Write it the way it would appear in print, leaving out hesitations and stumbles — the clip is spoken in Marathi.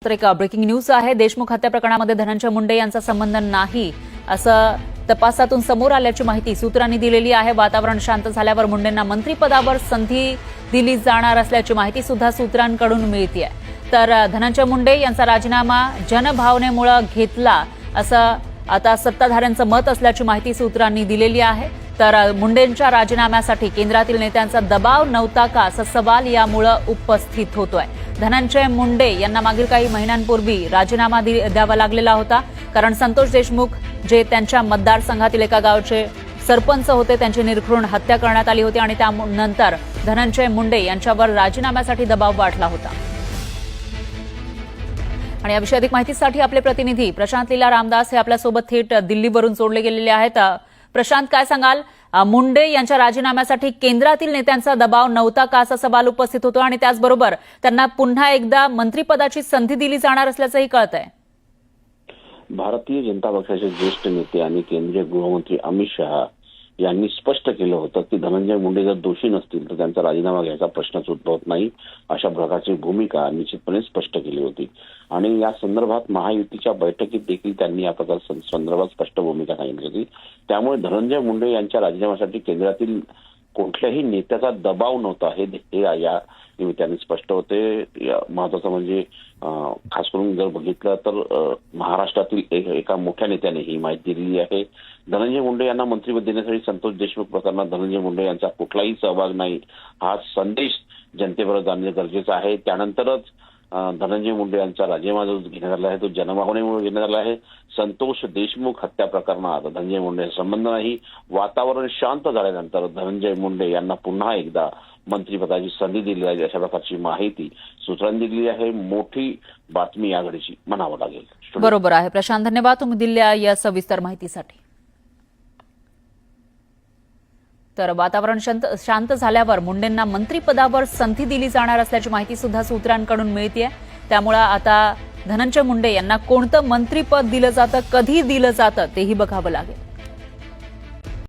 तर एक ब्रेकिंग न्यूज आहे। देशमुख हत्या प्रकरणामध्ये धनंजय मुंडे यांचा संबंध नाही असं तपासातून समोर आल्याची माहिती सूत्रांनी दिलेली आहे। वातावरण शांत झाल्यावर मुंडेंना मंत्रिपदावर संधी दिली जाणार असल्याची माहिती सुद्धा सूत्रांकडून मिळतेय। तर धनंजय मुंडे यांचा राजीनामा जनभावनेमुळे घेतला असं आता सत्ताधाऱ्यांचं मत असल्याची माहिती सूत्रांनी दिलेली आहे। तर मुंडेंच्या राजीनाम्यासाठी केंद्रातील नेत्यांचा दबाव नव्हता का असा सवाल यामुळे उपस्थित होतोय। धनंजय मुंडे यांना मागील काही महिन्यांपूर्वी राजीनामा द्यावा लागलेला होता, कारण संतोष देशमुख जे त्यांच्या मतदारसंघातील एका गावचे सरपंच होते त्यांची निर्घृण हत्या करण्यात आली होती आणि त्यानंतर धनंजय मुंडे यांच्यावर राजीनाम्यासाठी दबाव वाढला होता। आणि याविषयी अधिक माहितीसाठी आपले प्रतिनिधी प्रशांत लीला रामदास हे आपल्यासोबत थेट दिल्लीवरून जोडले गेलेले आहेत। प्रशांत, काय सांगाल, मुंडे यांच्या राजीनाम्यासाठी केंद्रातील नेत्यांचा दबाव नव्हता का असा सवाल उपस्थित होतो आणि त्याचबरोबर त्यांना पुन्हा एकदा मंत्रिपदाची संधी दिली जाणार असल्याचंही कळतंय। भारतीय जनता पक्षाचे ज्येष्ठ नेते आणि केंद्रीय गृहमंत्री अमित शहा यांनी स्पष्ट केलं होतं की धनंजय मुंडे जर दोषी नसतील तर त्यांचा राजीनामा घ्यायचा प्रश्नच उद्भवत नाही, अशा प्रकारची भूमिका निश्चितपणे स्पष्ट केली होती। आणि या संदर्भात महायुतीच्या बैठकीत देखील त्यांनी या प्रकार संदर्भात स्पष्ट भूमिका सांगितली होती। त्यामुळे धनंजय मुंडे यांच्या राजीनाम्यासाठी केंद्रातील कुठल्याही नेत्याचा दबाव नव्हता हे या निमित्ताने स्पष्ट होते। महत्वाचं म्हणजे खास करून जर बघितलं तर महाराष्ट्रातील एका मोठ्या नेत्याने ही माहिती दिली आहे। धनंजय मुंडे यांना मंत्रिपद देण्यासाठी संतोष देशमुख प्रकरणात धनंजय मुंडे यांचा कुठलाही सहभाग नाही, हा संदेश जनतेपर्यंत जाणणे गरजेचं आहे। त्यानंतरच धनंजय मुंडे यांचा राजीनामा जो घेण्यात आला आहे तो जनभावनेमुळे घेण्यात आला आहे। संतोष देशमुख हत्या प्रकरणात धनंजय मुंडे संबंध नाही। वातावरण शांत झाल्यानंतर धनंजय मुंडे यांना पुन्हा एकदा मंत्रिपदाची संधी दिली जाईल अशा प्रकारची माहिती सूत्रांनी दिली आहे। मोठी बातमी या घडीची म्हणावं लागेल। बरोबर आहे प्रशांत, धन्यवाद तुम्ही दिलेल्या या सविस्तर माहितीसाठी। तर वातावरण शांत झाल्यावर मुंडेंना मंत्रिपदावर संधी दिली जाणार असल्याची माहिती सुद्धा सूत्रांकडून मिळतेय। त्यामुळे आता धनंजय मुंडे यांना कोणतं मंत्रिपद दिलं जातं, कधी दिलं जातं तेही बघावं लागेल।